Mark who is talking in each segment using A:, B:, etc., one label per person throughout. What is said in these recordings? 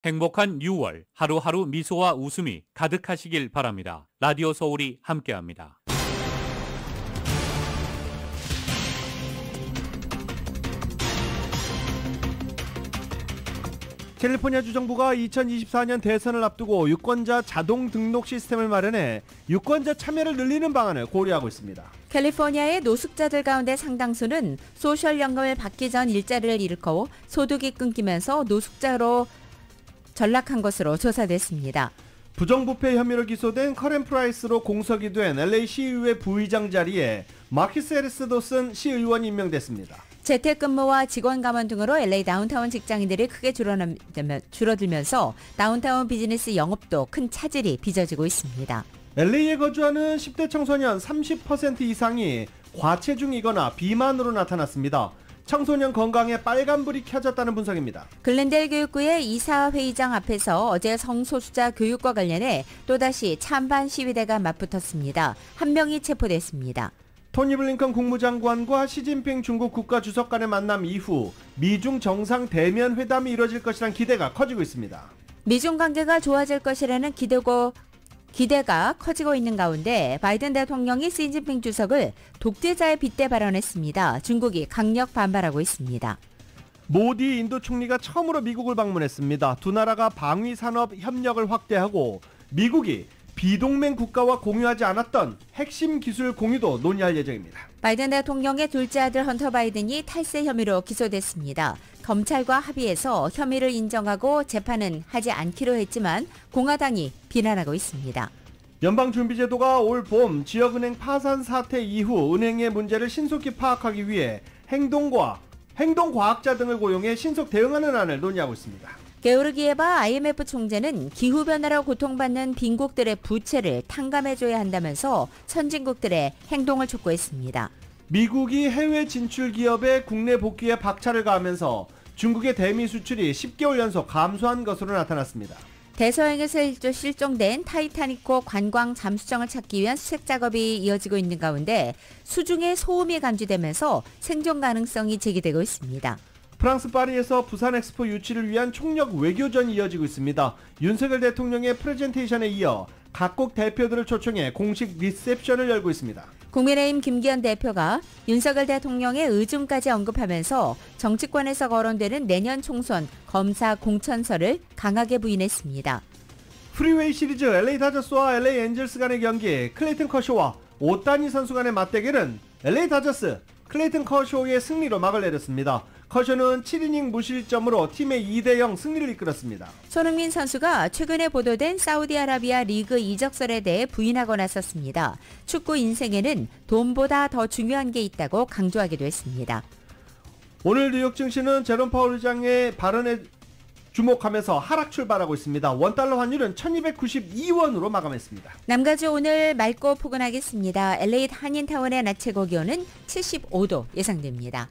A: 행복한 6월, 하루하루 미소와 웃음이 가득하시길 바랍니다. 라디오 서울이 함께합니다.
B: 캘리포니아 주정부가 2024년 대선을 앞두고 유권자 자동 등록 시스템을 마련해 유권자 참여를 늘리는 방안을 고려하고 있습니다.
C: 캘리포니아의 노숙자들 가운데 상당수는 소셜연금을 받기 전 일자리를 잃고 소득이 끊기면서 노숙자로 전락한 것으로 조사됐습니다.
B: 부정부패 혐의로 기소된 커렌 프라이스로 공석이 된 LA 시의회 부의장 자리에 마키스 해리스 도슨 시의원이 임명됐습니다.
C: 재택근무와 직원 감원 등으로 LA 다운타운 직장인들이 크게 줄어들면서 다운타운 비즈니스 영업도 큰 차질이 빚어지고 있습니다.
B: LA에 거주하는 10대 청소년 30% 이상이 과체중이거나 비만으로 나타났습니다. 청소년 건강에 빨간불이 켜졌다는 분석입니다.
C: 글렌델 교육구의 이사회의장 앞에서 어제 성소수자 교육과 관련해 또다시 찬반 시위대가 맞붙었습니다. 한 명이 체포됐습니다.
B: 토니 블링컨 국무장관과 시진핑 중국 국가주석 간의 만남 이후 미중 정상 대면 회담이 이뤄질 것이란 기대가 커지고 있습니다.
C: 미중 관계가 좋아질 것이라는 기대가 커지고 있는 가운데 바이든 대통령이 시진핑 주석을 독재자에 빗대 발언했습니다. 중국이 강력 반발하고 있습니다.
B: 모디 인도 총리가 처음으로 미국을 방문했습니다. 두 나라가 방위 산업 협력을 확대하고 미국이 비동맹 국가와 공유하지 않았던 핵심 기술 공유도 논의할 예정입니다.
C: 바이든 대통령의 둘째 아들 헌터 바이든이 탈세 혐의로 기소됐습니다. 검찰과 합의해서 혐의를 인정하고 재판은 하지 않기로 했지만 공화당이 비난하고 있습니다.
B: 연방준비제도가 올 봄 지역은행 파산 사태 이후 은행의 문제를 신속히 파악하기 위해 행동과학자 등을 고용해 신속 대응하는 안을 논의하고 있습니다.
C: 게오르기에바 IMF 총재는 기후변화로 고통받는 빈국들의 부채를 탕감해줘야 한다면서 선진국들의 행동을 촉구했습니다.
B: 미국이 해외 진출 기업의 국내 복귀에 박차를 가하면서 중국의 대미 수출이 10개월 연속 감소한 것으로 나타났습니다.
C: 대서양에서 실종된 타이타닉호 관광 잠수정을 찾기 위한 수색 작업이 이어지고 있는 가운데 수중에 소음이 감지되면서 생존 가능성이 제기되고 있습니다.
B: 프랑스 파리에서 부산 엑스포 유치를 위한 총력 외교전이 이어지고 있습니다. 윤석열 대통령의 프레젠테이션에 이어 각국 대표들을 초청해 공식 리셉션을 열고 있습니다.
C: 국민의힘 김기현 대표가 윤석열 대통령의 의중까지 언급하면서 정치권에서 거론되는 내년 총선 검사 공천설을 강하게 부인했습니다.
B: 프리웨이 시리즈 LA 다저스와 LA 엔젤스 간의 경기 클레이튼 커쇼와 오타니 선수 간의 맞대결은 LA 다저스 클레이튼 커쇼의 승리로 막을 내렸습니다. 커쇼는 7이닝 무실점으로 팀의 2대0 승리를 이끌었습니다.
C: 손흥민 선수가 최근에 보도된 사우디아라비아 리그 이적설에 대해 부인하고 나섰습니다. 축구 인생에는 돈보다 더 중요한 게 있다고 강조하기도 했습니다.
B: 오늘 뉴욕 증시는 제롬 파월 의장의 발언에 주목하면서 하락 출발하고 있습니다. 원달러 환율은 1292원으로 마감했습니다.
C: 남가주 오늘 맑고 포근하겠습니다. LA 한인타운의 낮 최고 기온은 75도 예상됩니다.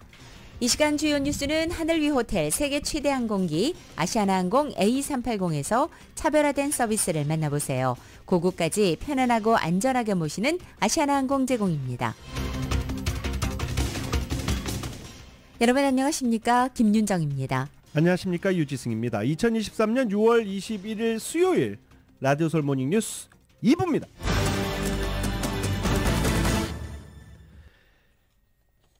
C: 이 시간 주요 뉴스는 하늘 위 호텔 세계 최대 항공기 아시아나항공 A380에서 차별화된 서비스를 만나보세요. 고국까지 편안하고 안전하게 모시는 아시아나항공 제공입니다. 여러분 안녕하십니까? 김윤정입니다.
B: 안녕하십니까? 유지승입니다. 2023년 6월 21일 수요일 라디오 서울 모닝 뉴스 2부입니다.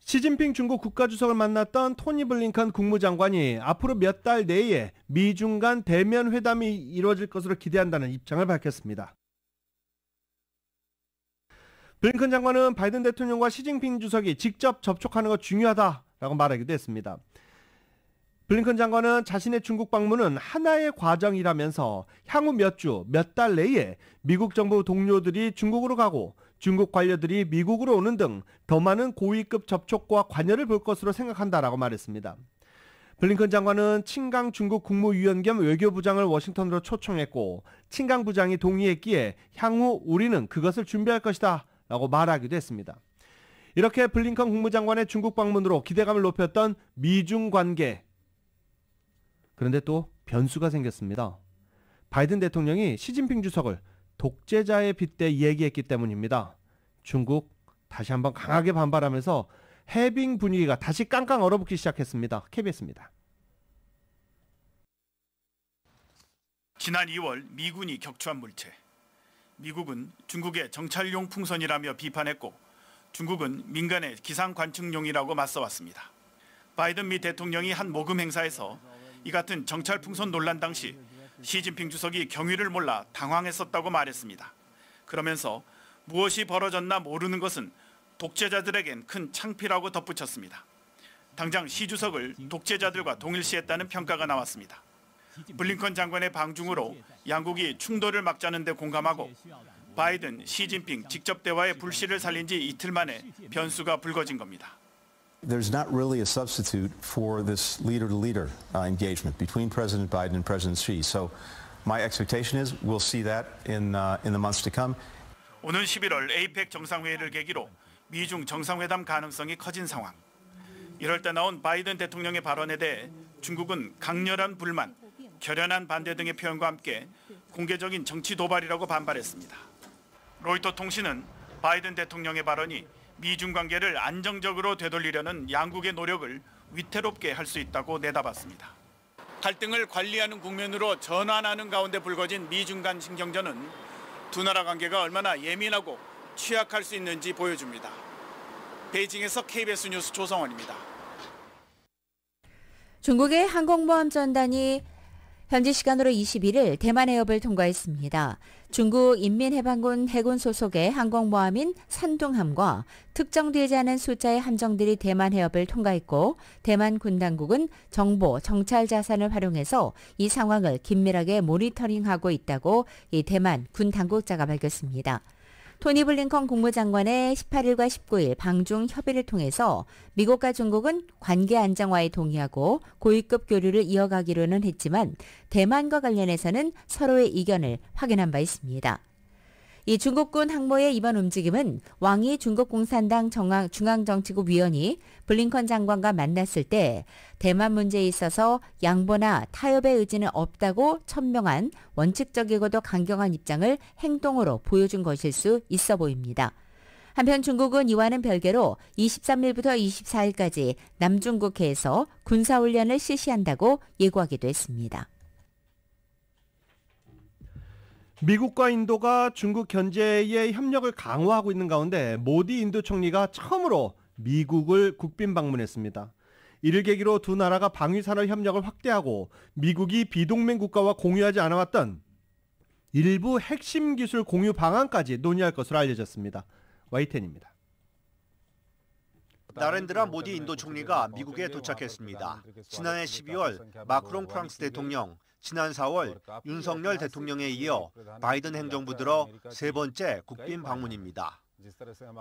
B: 시진핑 중국 국가주석을 만났던 토니 블링컨 국무장관이 앞으로 몇 달 내에 미중 간 대면 회담이 이루어질 것으로 기대한다는 입장을 밝혔습니다. 블링컨 장관은 바이든 대통령과 시진핑 주석이 직접 접촉하는 것 중요하다라고 말하기도 했습니다. 블링컨 장관은 자신의 중국 방문은 하나의 과정이라면서 향후 몇 주, 몇 달 내에 미국 정부 동료들이 중국으로 가고 중국 관료들이 미국으로 오는 등 더 많은 고위급 접촉과 관여를 볼 것으로 생각한다라고 말했습니다. 블링컨 장관은 친강 중국 국무위원 겸 외교부장을 워싱턴으로 초청했고 친강 부장이 동의했기에 향후 우리는 그것을 준비할 것이다 라고 말하기도 했습니다. 이렇게 블링컨 국무장관의 중국 방문으로 기대감을 높였던 미중 관계. 그런데 또 변수가 생겼습니다. 바이든 대통령이 시진핑 주석을 독재자에 빗대 얘기했기 때문입니다. 중국 다시 한번 강하게 반발하면서 해빙 분위기가 다시 깡깡 얼어붙기 시작했습니다. KBS입니다.
D: 지난 2월 미군이 격추한 물체. 미국은 중국의 정찰용 풍선이라며 비판했고 중국은 민간의 기상 관측용이라고 맞서왔습니다. 바이든 미 대통령이 한 모금 행사에서 이 같은 정찰 풍선 논란 당시 시진핑 주석이 경위를 몰라 당황했었다고 말했습니다. 그러면서 무엇이 벌어졌나 모르는 것은 독재자들에겐 큰 창피라고 덧붙였습니다. 당장 시 주석을 독재자들과 동일시했다는 평가가 나왔습니다. 블링컨 장관의 방중으로 양국이 충돌을 막자는 데 공감하고 바이든, 시진핑 직접 대화의 불씨를 살린 지 이틀 만에 변수가 불거진 겁니다.
E: There's not really a substitute for this leader-to-leader engagement between President Biden and President Xi. So my expectation is we'll see that in the months to come.
D: 오는 11월 APEC 정상회의를 계기로 미중 정상회담 가능성이 커진 상황. 이럴 때 나온 바이든 대통령의 발언에 대해 중국은 강렬한 불만, 결연한 반대 등의 표현과 함께 공개적인 정치 도발이라고 반발했습니다. 로이터 통신은 바이든 대통령의 발언이 미중 관계를 안정적으로 되돌리려는 양국의 노력을 위태롭게 할 수 있다고 내다봤습니다. 갈등을 관리하는 국면으로 전환하는 가운데 불거진 미중 간 신경전은 두 나라 관계가 얼마나 예민하고 취약할 수 있는지 보여줍니다. 베이징에서 KBS 뉴스 조성원입니다.
C: 중국의 항공모함전단이 현지 시간으로 21일 대만 해협을 통과했습니다. 중국 인민해방군 해군 소속의 항공모함인 산둥함과 특정되지 않은 숫자의 함정들이 대만 해협을 통과했고 대만 군 당국은 정보, 정찰 자산을 활용해서 이 상황을 긴밀하게 모니터링하고 있다고 이 대만 군 당국자가 밝혔습니다. 토니 블링컨 국무장관의 18일과 19일 방중 협의를 통해서 미국과 중국은 관계 안정화에 동의하고 고위급 교류를 이어가기로는 했지만 대만과 관련해서는 서로의 이견을 확인한 바 있습니다. 이 중국군 항모의 이번 움직임은 왕이 중국공산당 중앙정치국 위원이 블링컨 장관과 만났을 때 대만 문제에 있어서 양보나 타협의 의지는 없다고 천명한 원칙적이고도 강경한 입장을 행동으로 보여준 것일 수 있어 보입니다. 한편 중국은 이와는 별개로 23일부터 24일까지 남중국해에서 군사훈련을 실시한다고 예고하기도 했습니다.
B: 미국과 인도가 중국 견제에 협력을 강화하고 있는 가운데 모디 인도 총리가 처음으로 미국을 국빈 방문했습니다. 이를 계기로 두 나라가 방위산업 협력을 확대하고 미국이 비동맹 국가와 공유하지 않아왔던 일부 핵심 기술 공유 방안까지 논의할 것으로 알려졌습니다. YTN입니다.
F: 나렌드라 모디 인도 총리가 미국에 도착했습니다. 지난해 12월 마크롱 프랑스 대통령, 지난 4월 윤석열 대통령에 이어 바이든 행정부 들어 세 번째 국빈 방문입니다.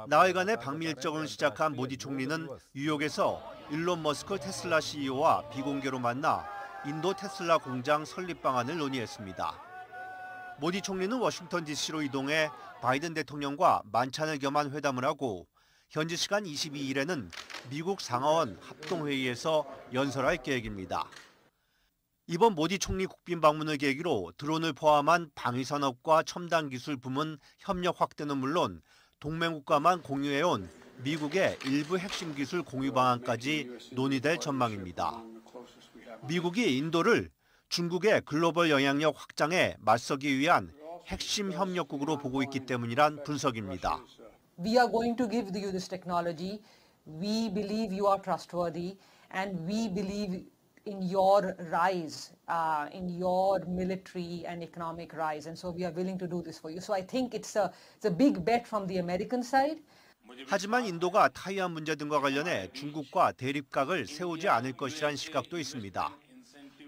F: 나흘간의 방미 일정을 시작한 모디 총리는 뉴욕에서 일론 머스크 테슬라 CEO와 비공개로 만나 인도 테슬라 공장 설립 방안을 논의했습니다. 모디 총리는 워싱턴 DC로 이동해 바이든 대통령과 만찬을 겸한 회담을 하고 현지 시간 22일에는 미국 상하원 합동회의에서 연설할 계획입니다. 이번 모디 총리 국빈 방문을 계기로 드론을 포함한 방위산업과 첨단기술 부문 협력 확대는 물론 동맹국가만 공유해온 미국의 일부 핵심 기술 공유 방안까지 논의될 전망입니다. 미국이 인도를 중국의 글로벌 영향력 확장에 맞서기 위한 핵심 협력국으로 보고 있기 때문이란 분석입니다.
G: We are going to give you this technology. We believe you are trustworthy and we believe in your rise, in your military and economic rise, and so we are willing to do this for you. So I think it's a big bet from the American side.
F: 하지만 인도가 타이완 문제 등과 관련해 중국과 대립각을 세우지 않을 것이란 시각도 있습니다.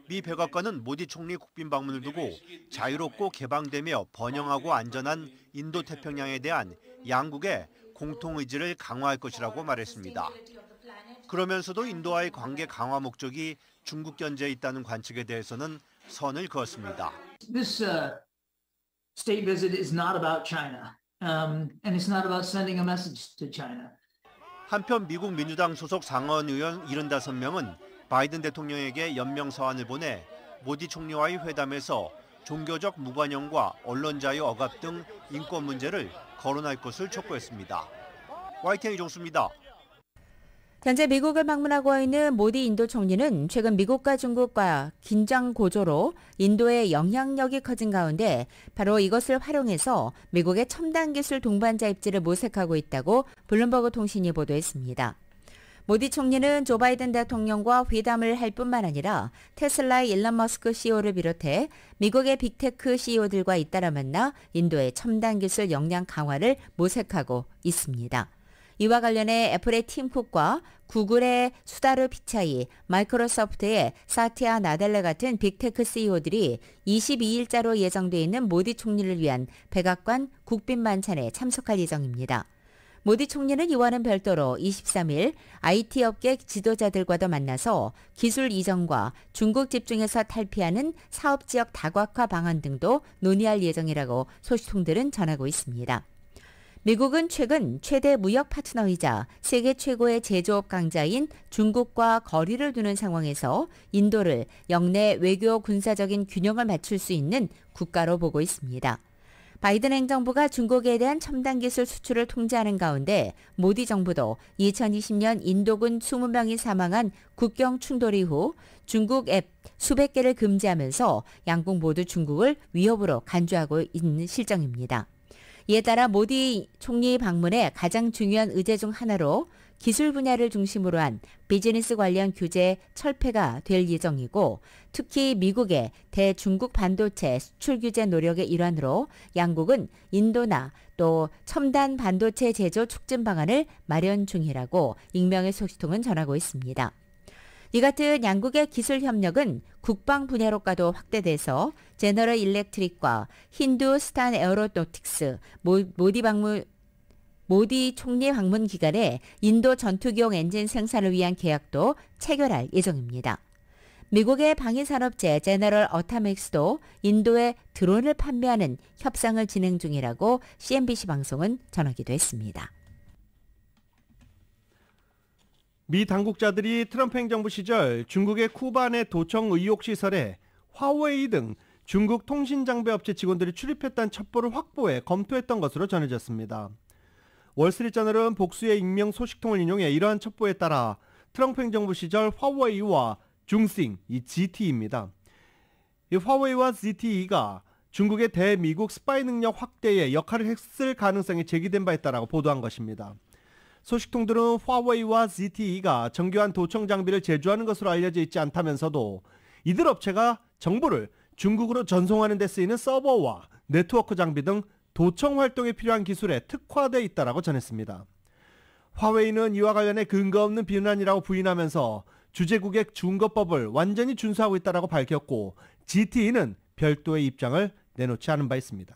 F: 미 백악관은 모디 총리 국빈 방문을 두고 자유롭고 개방되며 번영하고 안전한 인도태평양에 대한 양국의 공통의지를 강화할 것이라고 말했습니다. 그러면서도 인도와의 관계 강화 목적이 중국 견제에 있다는 관측에 대해서는 선을 그었습니다.
H: This state visit is not about China, and it's not about sending a message to China.
F: 한편 미국 민주당 소속 상원 의원 75명은 바이든 대통령에게 연명 서한을 보내 모디 총리와의 회담에서 종교적 무관용과 언론 자유 억압 등 인권 문제를 거론할 것을 촉구했습니다. YTN 이종수입니다.
C: 현재 미국을 방문하고 있는 모디 인도 총리는 최근 미국과 중국과 긴장 고조로 인도의 영향력이 커진 가운데 바로 이것을 활용해서 미국의 첨단 기술 동반자 입지를 모색하고 있다고 블룸버그 통신이 보도했습니다. 모디 총리는 조 바이든 대통령과 회담을 할 뿐만 아니라 테슬라의 일론 머스크 CEO를 비롯해 미국의 빅테크 CEO들과 잇따라 만나 인도의 첨단 기술 역량 강화를 모색하고 있습니다. 이와 관련해 애플의 팀 쿡과 구글의 수다르 피차이, 마이크로소프트의 사티아 나델레 같은 빅테크 CEO들이 22일자로 예정돼 있는 모디 총리를 위한 백악관 국빈 만찬에 참석할 예정입니다. 모디 총리는 이와는 별도로 23일 IT 업계 지도자들과도 만나서 기술 이전과 중국 집중에서 탈피하는 사업지역 다각화 방안 등도 논의할 예정이라고 소식통들은 전하고 있습니다. 미국은 최근 최대 무역 파트너이자 세계 최고의 제조업 강자인 중국과 거리를 두는 상황에서 인도를 영내 외교 군사적인 균형을 맞출 수 있는 국가로 보고 있습니다. 바이든 행정부가 중국에 대한 첨단 기술 수출을 통제하는 가운데 모디 정부도 2020년 인도군 20명이 사망한 국경 충돌 이후 중국 앱 수백 개를 금지하면서 양국 모두 중국을 위협으로 간주하고 있는 실정입니다. 이에 따라 모디 총리 방문의 가장 중요한 의제 중 하나로 기술 분야를 중심으로 한 비즈니스 관련 규제 철폐가 될 예정이고 특히 미국의 대중국 반도체 수출 규제 노력의 일환으로 양국은 인도나 또 첨단 반도체 제조 촉진 방안을 마련 중이라고 익명의 소식통은 전하고 있습니다. 이 같은 양국의 기술 협력은 국방 분야로까지 확대돼서 제너럴 일렉트릭과 힌두스탄 에어로노틱스 모디 총리 방문 기간에 인도 전투기용 엔진 생산을 위한 계약도 체결할 예정입니다. 미국의 방위산업체 제너럴 어타맥스도 인도에 드론을 판매하는 협상을 진행 중이라고 CNBC 방송은 전하기도 했습니다.
B: 미 당국자들이 트럼프 행정부 시절 중국의 쿠반의 도청 의혹 시설에 화웨이 등 중국 통신장비 업체 직원들이 출입했다는 첩보를 확보해 검토했던 것으로 전해졌습니다. 월스트리트저널은 복수의 익명 소식통을 인용해 이러한 첩보에 따라 트럼프 행정부 시절 화웨이와 중싱, 이 GTE입니다. 이 화웨이와 GTE가 중국의 대미국 스파이 능력 확대에 역할을 했을 가능성이 제기된 바 있다라고 보도한 것입니다. 소식통들은 화웨이와 ZTE가 정교한 도청 장비를 제조하는 것으로 알려져 있지 않다면서도 이들 업체가 정보를 중국으로 전송하는 데 쓰이는 서버와 네트워크 장비 등 도청 활동에 필요한 기술에 특화되어 있다라고 전했습니다. 화웨이는 이와 관련해 근거 없는 비난이라고 부인하면서 주재국의 중거법을 완전히 준수하고 있다라고 밝혔고 ZTE는 별도의 입장을 내놓지 않은 바 있습니다.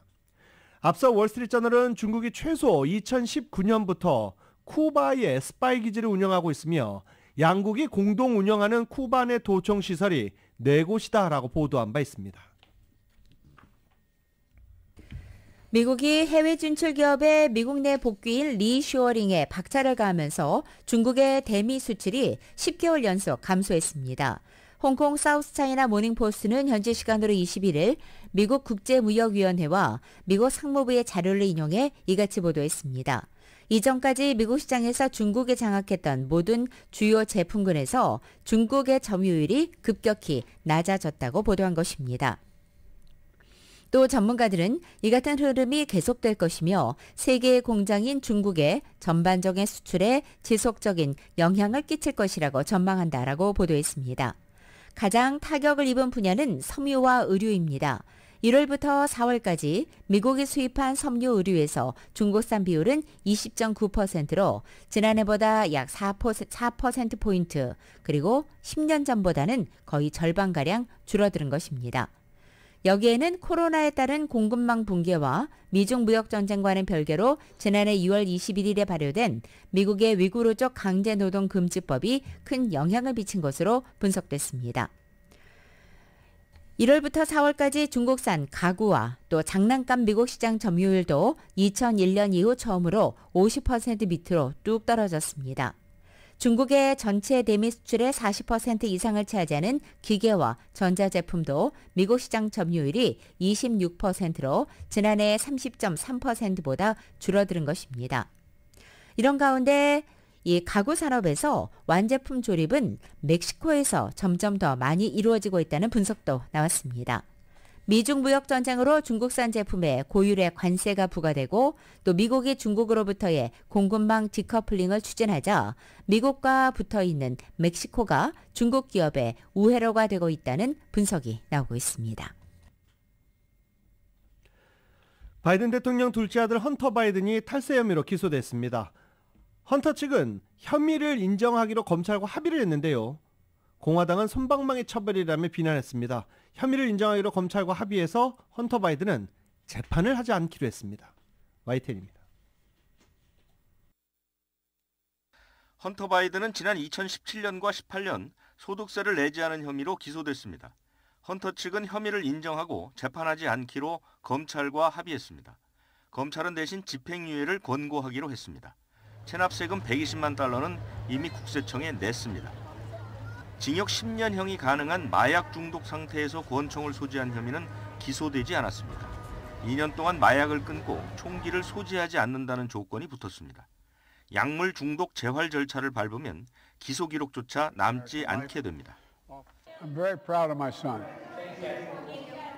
B: 앞서 월스트리트저널은 중국이 최소 2019년부터 쿠바에 스파이 기지를 운영하고 있으며 양국이 공동 운영하는 쿠바 내 도청 시설이 4곳이다라고 보도한 바 있습니다.
C: 미국이 해외 진출 기업의 미국 내 복귀인 리쇼어링에 박차를 가하면서 중국의 대미 수출이 10개월 연속 감소했습니다. 홍콩 사우스차이나 모닝포스트는 현지 시간으로 21일 미국 국제무역위원회와 미국 상무부의 자료를 인용해 이같이 보도했습니다. 이전까지 미국 시장에서 중국에 장악했던 모든 주요 제품군에서 중국의 점유율이 급격히 낮아졌다고 보도한 것입니다. 또 전문가들은 이 같은 흐름이 계속될 것이며 세계의 공장인 중국의 전반적인 수출에 지속적인 영향을 끼칠 것이라고 전망한다라고 보도했습니다. 가장 타격을 입은 분야는 섬유와 의류입니다. 1월부터 4월까지 미국이 수입한 섬유 의류에서 중국산 비율은 20.9%로 지난해보다 약 4%포인트 그리고 10년 전보다는 거의 절반가량 줄어든 것입니다. 여기에는 코로나에 따른 공급망 붕괴와 미중 무역 전쟁과는 별개로 지난해 2월 21일에 발효된 미국의 위구르족 강제노동 금지법이 큰 영향을 미친 것으로 분석됐습니다. 1월부터 4월까지 중국산 가구와 또 장난감 미국 시장 점유율도 2001년 이후 처음으로 50% 밑으로 뚝 떨어졌습니다. 중국의 전체 대미 수출의 40% 이상을 차지하는 기계와 전자제품도 미국 시장 점유율이 26%로 지난해 30.3%보다 줄어든 것입니다. 이런 가운데 이 가구 산업에서 완제품 조립은 멕시코에서 점점 더 많이 이루어지고 있다는 분석도 나왔습니다. 미중 무역 전쟁으로 중국산 제품에 고율의 관세가 부과되고 또 미국이 중국으로부터의 공급망 디커플링을 추진하자 미국과 붙어있는 멕시코가 중국 기업의 우회로가 되고 있다는 분석이 나오고 있습니다.
B: 바이든 대통령 둘째 아들 헌터 바이든이 탈세 혐의로 기소됐습니다. 헌터 측은 혐의를 인정하기로 검찰과 합의를 했는데요. 공화당은 솜방망이 처벌이라며 비난했습니다. 혐의를 인정하기로 검찰과 합의해서 헌터 바이든은 재판을 하지 않기로 했습니다. YTN입니다.
I: 헌터 바이든은 지난 2017년과 18년 소득세를 내지 않은 혐의로 기소됐습니다. 헌터 측은 혐의를 인정하고 재판하지 않기로 검찰과 합의했습니다. 검찰은 대신 집행유예를 권고하기로 했습니다. 체납세금 120만 달러는 이미 국세청에 냈습니다. 징역 10년형이 가능한 마약 중독 상태에서 권총을 소지한 혐의는 기소되지 않았습니다. 2년 동안 마약을 끊고 총기를 소지하지 않는다는 조건이 붙었습니다. 약물 중독 재활 절차를 밟으면 기소 기록조차 남지 않게 됩니다.
J: I'm very proud of my son.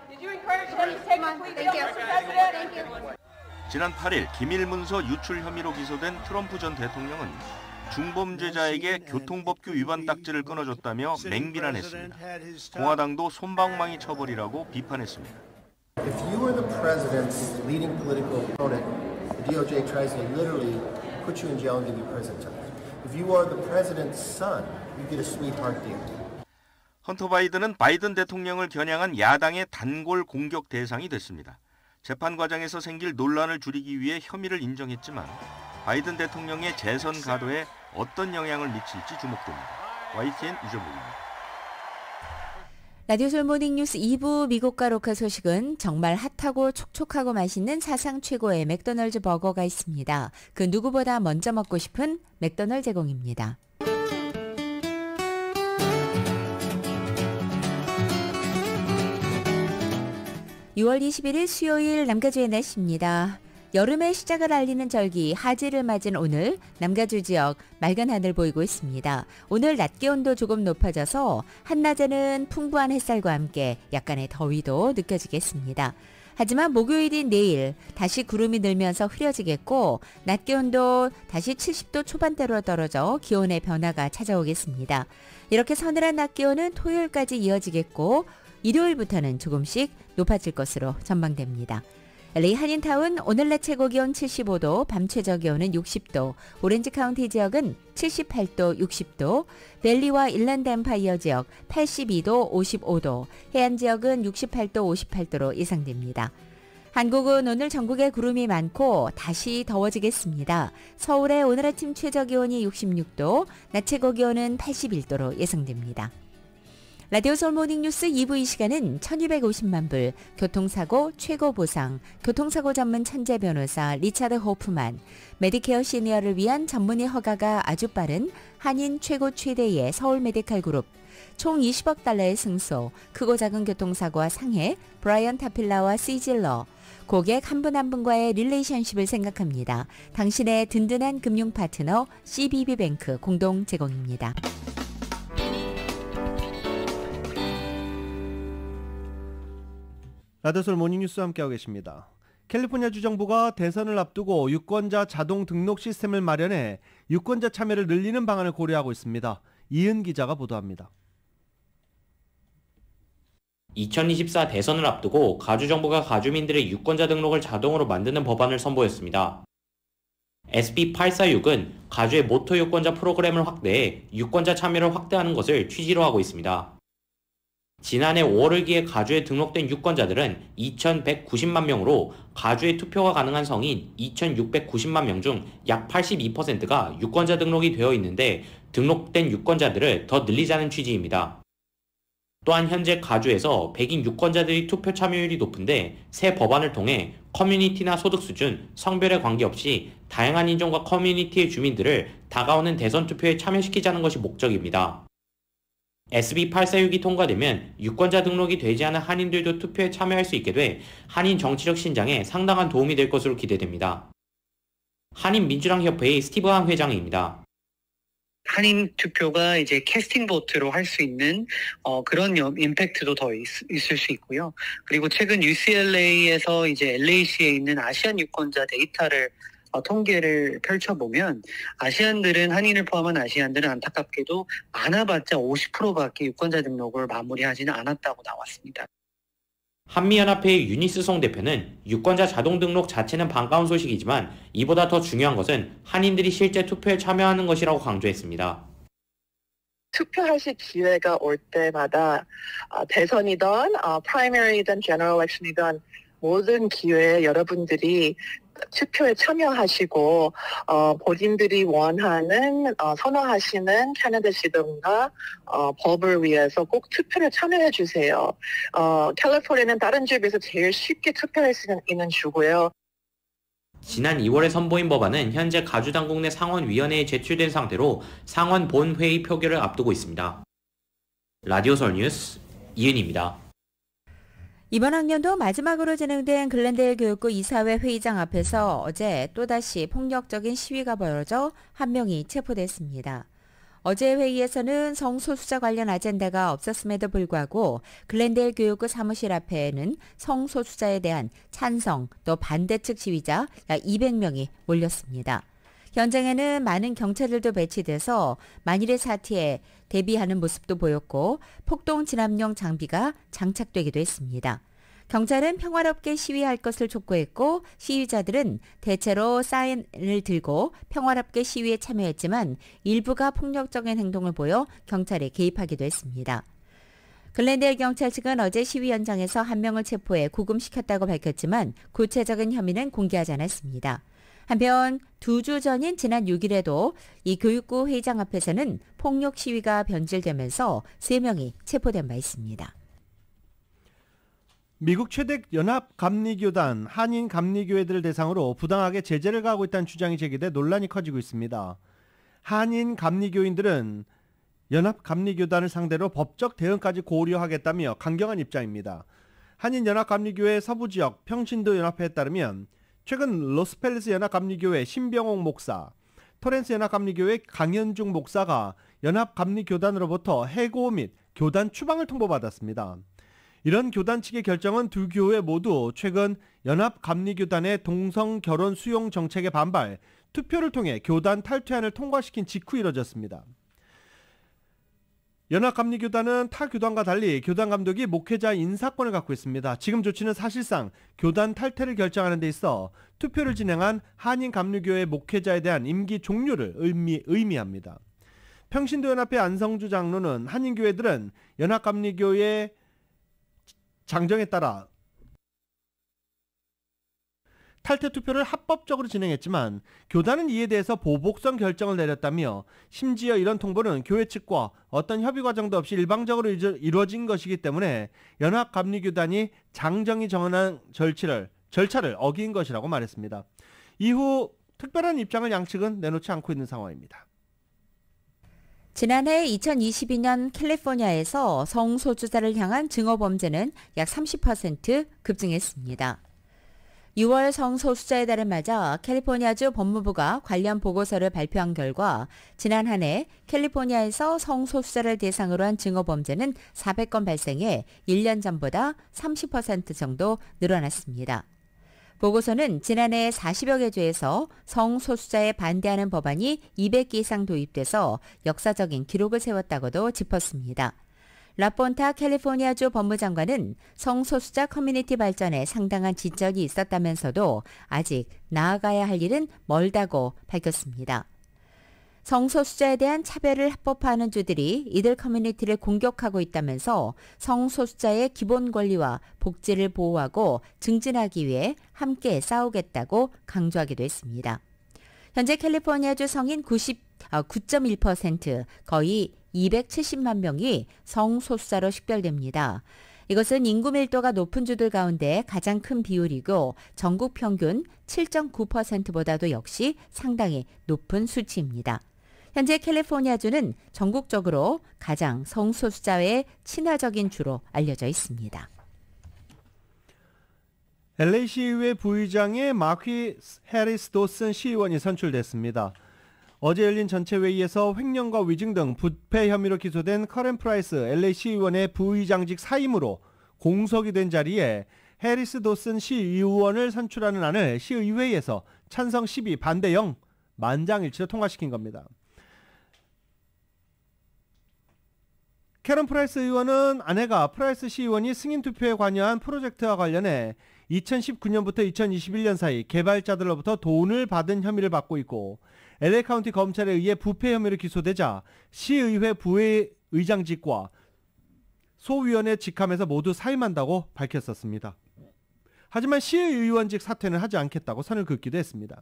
K: Did you encourage him to take a plea deal, Mr. President? Thank you.
I: 지난 8일 기밀문서 유출 혐의로 기소된 트럼프 전 대통령은 중범죄자에게 교통법규 위반 딱지를 끊어줬다며 맹비난했습니다. 공화당도 솜방망이 처벌이라고 비판했습니다.
L: If you were the president's leading political opponent, the DOJ tries to literally put you in jail and give you prison time. If you are the president's son, you get a sweetheart deal.
I: 헌터 바이든은 바이든 대통령을 겨냥한 야당의 단골 공격 대상이 됐습니다. 재판 과정에서 생길 논란을 줄이기 위해 혐의를 인정했지만 바이든 대통령의 재선 가도에 어떤 영향을 미칠지 주목됩니다. YTN 유정국입니다.
C: 라디오 솔 모닝뉴스 2부 미국과 로컬 소식은 정말 핫하고 촉촉하고 맛있는 사상 최고의 맥도널드 버거가 있습니다. 그 누구보다 먼저 먹고 싶은 맥도널드 제공입니다. 6월 21일 수요일 남가주의 날씨입니다. 여름의 시작을 알리는 절기 하지를 맞은 오늘 남가주 지역 맑은 하늘 보이고 있습니다. 오늘 낮 기온도 조금 높아져서 한낮에는 풍부한 햇살과 함께 약간의 더위도 느껴지겠습니다. 하지만 목요일인 내일 다시 구름이 늘면서 흐려지겠고 낮 기온도 다시 70도 초반대로 떨어져 기온의 변화가 찾아오겠습니다. 이렇게 서늘한 낮 기온은 토요일까지 이어지겠고 일요일부터는 조금씩 높아질 것으로 전망됩니다. LA 한인타운 오늘 낮 최고 기온 75도, 밤 최저 기온은 60도, 오렌지 카운티 지역은 78도, 60도, 벨리와 일랜드 엠파이어 지역 82도, 55도, 해안 지역은 68도, 58도로 예상됩니다. 한국은 오늘 전국에 구름이 많고 다시 더워지겠습니다. 서울의 오늘 아침 최저 기온이 66도, 낮 최고 기온은 81도로 예상됩니다. 라디오 서울 모닝뉴스 2부 이 시간은 1250만 불, 교통사고 최고 보상, 교통사고 전문 천재 변호사 리차드 호프만, 메디케어 시니어를 위한 전문의 허가가 아주 빠른 한인 최고 최대의 서울 메디칼 그룹, 총 20억 달러의 승소, 크고 작은 교통사고와 상해, 브라이언 타필라와 시질러, 고객 한 분 한 분과의 릴레이션십을 생각합니다. 당신의 든든한 금융 파트너 CBB뱅크 공동 제공입니다.
B: 라디오솔 모닝뉴스와 함께하고 계십니다. 캘리포니아 주정부가 대선을 앞두고 유권자 자동 등록 시스템을 마련해 유권자 참여를 늘리는 방안을 고려하고 있습니다. 이은 기자가 보도합니다.
M: 2024 대선을 앞두고 가주정부가 가주민들의 유권자 등록을 자동으로 만드는 법안을 선보였습니다. SB 846은 가주의 모토 유권자 프로그램을 확대해 유권자 참여를 확대하는 것을 취지로 하고 있습니다. 지난해 5월을 기해 가주에 등록된 유권자들은 2,190만 명으로 가주에 투표가 가능한 성인 2,690만 명 중 약 82%가 유권자 등록이 되어 있는데 등록된 유권자들을 더 늘리자는 취지입니다. 또한 현재 가주에서 백인 유권자들이 투표 참여율이 높은데 새 법안을 통해 커뮤니티나 소득 수준, 성별에 관계없이 다양한 인종과 커뮤니티의 주민들을 다가오는 대선 투표에 참여시키자는 것이 목적입니다. SB 846이 통과되면 유권자 등록이 되지 않은 한인들도 투표에 참여할 수 있게 돼 한인 정치적 신장에 상당한 도움이 될 것으로 기대됩니다. 한인민주당협회의 스티브 한 회장입니다.
N: 한인 투표가 이제 캐스팅 보트로 할 수 있는 그런 임팩트도 더 있을 수 있고요. 그리고 최근 UCLA에서 이제 LA시에 있는 아시안 유권자 데이터를 통계를 펼쳐보면 아시안들은 한인을 포함한 아시안들은 안타깝게도 많아봤자 50%밖에 유권자 등록을 마무리하지는 않았다고 나왔습니다.
M: 한미연합회의 유니스 송 대표는 유권자 자동 등록 자체는 반가운 소식이지만 이보다 더 중요한 것은 한인들이 실제 투표에 참여하는 것이라고 강조했습니다.
O: 투표하실 기회가 올 때마다 대선이든 프라이머리든 제너럴 일렉션이든 모든 기회에 여러분들이 투표에 참여하시고 본인들이 원하는 선호하시는 캐디데이트든가 법을 위해서 꼭 투표를 참여해 주세요. 캘리포니아는 다른 주에 비해서 제일 쉽게 투표할 수 있는 주고요.
M: 지난 2월에 선보인 법안은 현재 가주당국 내 상원위원회에 제출된 상태로 상원 본회의 표결을 앞두고 있습니다. 라디오 서울 뉴스 이은희입니다.
C: 이번 학년도 마지막으로 진행된 글렌데일 교육구 이사회 회의장 앞에서 어제 또다시 폭력적인 시위가 벌어져 한 명이 체포됐습니다. 어제 회의에서는 성소수자 관련 아젠다가 없었음에도 불구하고 글렌데일 교육구 사무실 앞에는 성소수자에 대한 찬성 또 반대 측 시위자 약 200명이 몰렸습니다. 현장에는 많은 경찰들도 배치돼서 만일의 사태에 대비하는 모습도 보였고 폭동 진압용 장비가 장착되기도 했습니다. 경찰은 평화롭게 시위할 것을 촉구했고 시위자들은 대체로 사인을 들고 평화롭게 시위에 참여했지만 일부가 폭력적인 행동을 보여 경찰에 개입하기도 했습니다. 글렌데일 경찰 측은 어제 시위 현장에서 한 명을 체포해 구금시켰다고 밝혔지만 구체적인 혐의는 공개하지 않았습니다. 한편 2주 전인 지난 6일에도 이 교육구 회의장 앞에서는 폭력 시위가 변질되면서 3명이 체포된 바 있습니다.
B: 미국 최대 연합감리교단 한인감리교회들을 대상으로 부당하게 제재를 가하고 있다는 주장이 제기돼 논란이 커지고 있습니다. 한인감리교인들은 연합감리교단을 상대로 법적 대응까지 고려하겠다며 강경한 입장입니다. 한인연합감리교회 서부지역 평신도 연합회에 따르면 최근 로스펠리스 연합감리교회 신병옥 목사, 토렌스 연합감리교회 강현중 목사가 연합감리교단으로부터 해고 및 교단 추방을 통보받았습니다. 이런 교단 측의 결정은 두 교회 모두 최근 연합감리교단의 동성결혼 수용 정책에 반발, 투표를 통해 교단 탈퇴안을 통과시킨 직후 이뤄졌습니다. 연합감리교단은 타 교단과 달리 교단 감독이 목회자 인사권을 갖고 있습니다. 지금 조치는 사실상 교단 탈퇴를 결정하는 데 있어 투표를 진행한 한인감리교회 목회자에 대한 임기 종료를 의미합니다. 평신도연합회 안성주 장로는 한인교회들은 연합감리교회 장정에 따라 탈퇴 투표를 합법적으로 진행했지만 교단은 이에 대해서 보복성 결정을 내렸다며 심지어 이런 통보는 교회 측과 어떤 협의 과정도 없이 일방적으로 이루어진 것이기 때문에 연합감리교단이 장정이 정한 절차를 어긴 것이라고 말했습니다. 이후 특별한 입장을 양측은 내놓지 않고 있는 상황입니다.
C: 지난해 2022년 캘리포니아에서 성소수자를 향한 증오범죄는 약 30% 급증했습니다. 6월 성소수자의 달을 맞아 캘리포니아주 법무부가 관련 보고서를 발표한 결과 지난 한 해 캘리포니아에서 성소수자를 대상으로 한 증오범죄는 400건 발생해 1년 전보다 30% 정도 늘어났습니다. 보고서는 지난해 40여 개 주에서 성소수자에 반대하는 법안이 200개 이상 도입돼서 역사적인 기록을 세웠다고도 짚었습니다. 라폰타 캘리포니아주 법무장관은 성소수자 커뮤니티 발전에 상당한 진전이 있었다면서도 아직 나아가야 할 일은 멀다고 밝혔습니다. 성소수자에 대한 차별을 합법화하는 주들이 이들 커뮤니티를 공격하고 있다면서 성소수자의 기본 권리와 복지를 보호하고 증진하기 위해 함께 싸우겠다고 강조하기도 했습니다. 현재 캘리포니아주 성인 9.1% 거의 270만 명이 성소수자로 식별됩니다. 이것은 인구 밀도가 높은 주들 가운데 가장 큰 비율이고 전국 평균 7.9%보다도 역시 상당히 높은 수치입니다. 현재 캘리포니아주는 전국적으로 가장 성소수자에 친화적인 주로 알려져 있습니다.
B: LA 시의회 부의장에 마키 해리스 도슨 시의원이 선출됐습니다. 어제 열린 전체 회의에서 횡령과 위증 등 부패 혐의로 기소된 커렌 프라이스 LA 시의원의 부의장직 사임으로 공석이 된 자리에 해리스 도슨 시의원을 선출하는 안을 시의회에서 찬성 12, 반대 0, 만장일치로 통과시킨 겁니다. 캐런 프라이스 의원은 아내가 프라이스 시의원이 승인 투표에 관여한 프로젝트와 관련해 2019년부터 2021년 사이 개발자들로부터 돈을 받은 혐의를 받고 있고 LA 카운티 검찰에 의해 부패 혐의로 기소되자 시의회 부의장직과 소위원회 직함에서 모두 사임한다고 밝혔었습니다. 하지만 시의원직 사퇴는 하지 않겠다고 선을 긋기도 했습니다.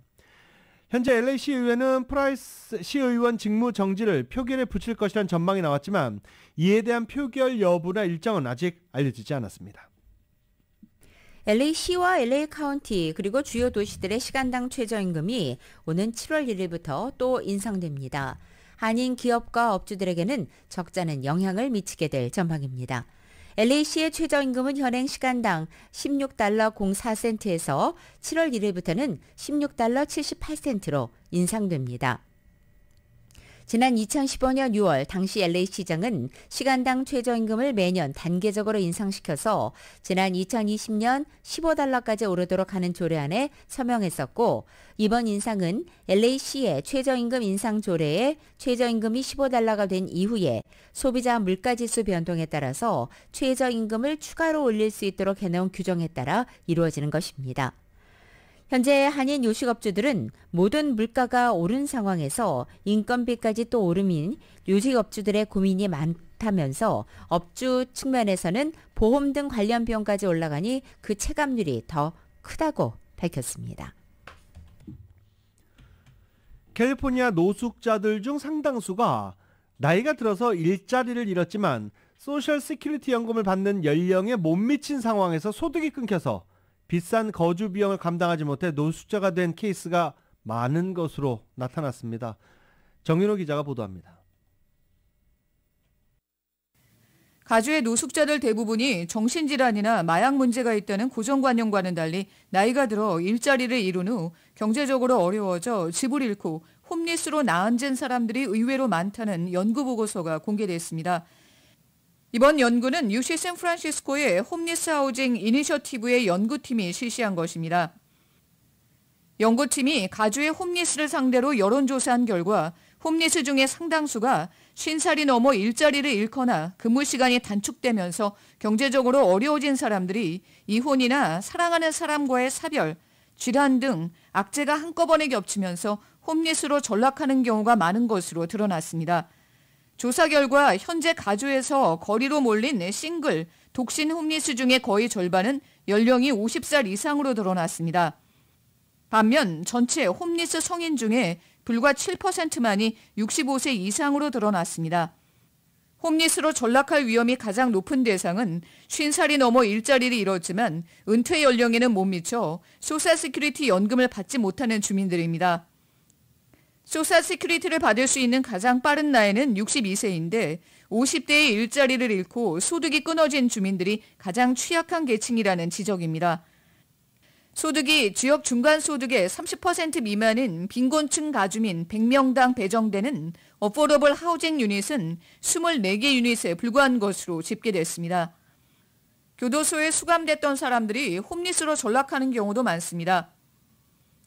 B: 현재 LA 시의회는 프라이스 시의원 직무 정지를 표결에 붙일 것이라는 전망이 나왔지만 이에 대한 표결 여부나 일정은 아직 알려지지 않았습니다.
C: LA시와 LA 카운티 그리고 주요 도시들의 시간당 최저임금이 오는 7월 1일부터 또 인상됩니다. 한인 기업과 업주들에게는 적잖은 영향을 미치게 될 전망입니다. LA시의 최저임금은 현행 시간당 16달러 04센트에서 7월 1일부터는 16달러 78센트로 인상됩니다. 지난 2015년 6월 당시 LA시장은 시간당 최저임금을 매년 단계적으로 인상시켜서 지난 2020년 15달러까지 오르도록 하는 조례안에 서명했었고 이번 인상은 LA시의 최저임금 인상 조례에 최저임금이 15달러가 된 이후에 소비자 물가지수 변동에 따라서 최저임금을 추가로 올릴 수 있도록 해놓은 규정에 따라 이루어지는 것입니다. 현재 한인 요식업주들은 모든 물가가 오른 상황에서 인건비까지 또 오름인 요식업주들의 고민이 많다면서 업주 측면에서는 보험 등 관련 비용까지 올라가니 그 체감률이 더 크다고 밝혔습니다.
B: 캘리포니아 노숙자들 중 상당수가 나이가 들어서 일자리를 잃었지만 소셜 시큐리티 연금을 받는 연령에 못 미친 상황에서 소득이 끊겨서 비싼 거주 비용을 감당하지 못해 노숙자가 된 케이스가 많은 것으로 나타났습니다. 정윤호 기자가 보도합니다.
P: 가주의 노숙자들 대부분이 정신질환이나 마약 문제가 있다는 고정관념과는 달리 나이가 들어 일자리를 이룬 후 경제적으로 어려워져 집을 잃고 홈리스로 나앉은 사람들이 의외로 많다는 연구 보고서가 공개됐습니다. 이번 연구는 UC 샌프란시스코의 홈리스 하우징 이니셔티브의 연구팀이 실시한 것입니다. 연구팀이 가주의 홈리스를 상대로 여론조사한 결과 홈리스 중에 상당수가 50살이 넘어 일자리를 잃거나 근무 시간이 단축되면서 경제적으로 어려워진 사람들이 이혼이나 사랑하는 사람과의 사별, 질환 등 악재가 한꺼번에 겹치면서 홈리스로 전락하는 경우가 많은 것으로 드러났습니다. 조사 결과 현재 가주에서 거리로 몰린 싱글, 독신 홈리스 중에 거의 절반은 연령이 50살 이상으로 드러났습니다. 반면 전체 홈리스 성인 중에 불과 7%만이 65세 이상으로 드러났습니다. 홈리스로 전락할 위험이 가장 높은 대상은 50살이 넘어 일자리를 잃었지만 은퇴 연령에는 못 미쳐 소셜 시큐리티 연금을 받지 못하는 주민들입니다. 소셜 시큐리티를 받을 수 있는 가장 빠른 나이는 62세인데 50대의 일자리를 잃고 소득이 끊어진 주민들이 가장 취약한 계층이라는 지적입니다. 소득이 지역 중간소득의 30% 미만인 빈곤층 가주민 100명당 배정되는 어포더블 하우징 유닛은 24개 유닛에 불과한 것으로 집계됐습니다. 교도소에 수감됐던 사람들이 홈리스로 전락하는 경우도 많습니다.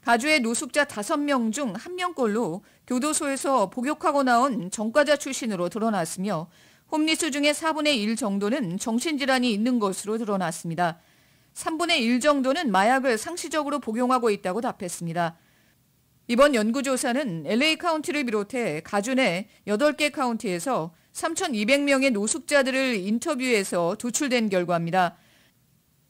P: 가주의 노숙자 5명 중 1명꼴로 교도소에서 복역하고 나온 전과자 출신으로 드러났으며 홈리스 중에 4분의 1 정도는 정신질환이 있는 것으로 드러났습니다. 3분의 1 정도는 마약을 상시적으로 복용하고 있다고 답했습니다. 이번 연구조사는 LA 카운티를 비롯해 가주 내 8개 카운티에서 3,200명의 노숙자들을 인터뷰해서 도출된 결과입니다.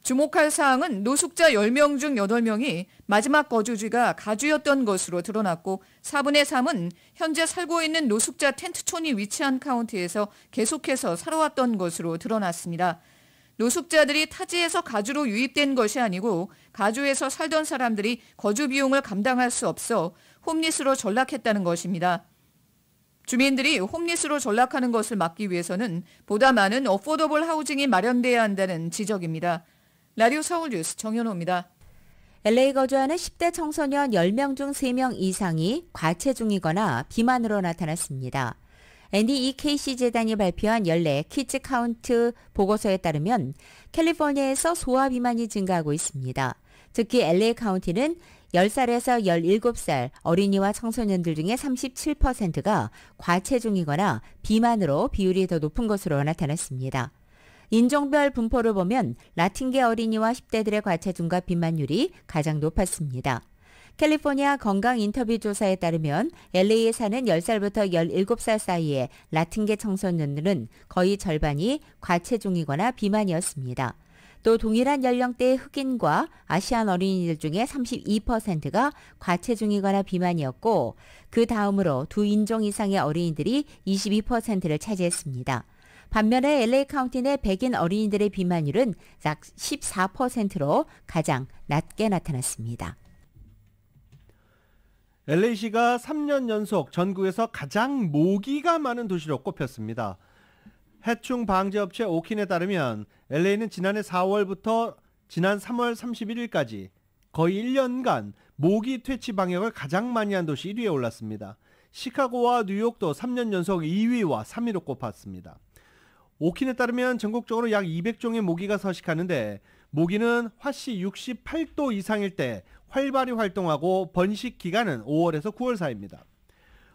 P: 주목할 사항은 노숙자 10명 중 8명이 마지막 거주지가 가주였던 것으로 드러났고 4분의 3은 현재 살고 있는 노숙자 텐트촌이 위치한 카운티에서 계속해서 살아왔던 것으로 드러났습니다. 노숙자들이 타지에서 가주로 유입된 것이 아니고 가주에서 살던 사람들이 거주 비용을 감당할 수 없어 홈리스로 전락했다는 것입니다. 주민들이 홈리스로 전락하는 것을 막기 위해서는 보다 많은 어포더블 하우징이 마련돼야 한다는 지적입니다. 라디오 서울뉴스 정현호입니다.
C: LA 거주하는 10대 청소년 10명 중 3명 이상이 과체중이거나 비만으로 나타났습니다. NDEKC 재단이 발표한 연례 키즈 카운트 보고서에 따르면 캘리포니아에서 소아 비만이 증가하고 있습니다. 특히 LA 카운티는 10살에서 17살 어린이와 청소년들 중에 37%가 과체중이거나 비만으로 비율이 더 높은 것으로 나타났습니다. 인종별 분포를 보면 라틴계 어린이와 10대들의 과체중과 비만율이 가장 높았습니다. 캘리포니아 건강 인터뷰 조사에 따르면 LA에 사는 10살부터 17살 사이의 라틴계 청소년들은 거의 절반이 과체중이거나 비만이었습니다. 또 동일한 연령대의 흑인과 아시안 어린이들 중에 32%가 과체중이거나 비만이었고 그 다음으로 두 인종 이상의 어린이들이 22%를 차지했습니다. 반면에 LA 카운티 내 백인 어린이들의 비만율은 약 14%로 가장 낮게 나타났습니다.
B: LA시가 3년 연속 전국에서 가장 모기가 많은 도시로 꼽혔습니다. 해충 방제 업체 오킨에 따르면 LA는 지난해 4월부터 지난 3월 31일까지 거의 1년간 모기 퇴치 방역을 가장 많이 한 도시 1위에 올랐습니다. 시카고와 뉴욕도 3년 연속 2위와 3위로 꼽았습니다. 오킨에 따르면 전국적으로 약 200종의 모기가 서식하는데 모기는 화씨 68도 이상일 때 활발히 활동하고 번식 기간은 5월에서 9월 사이입니다.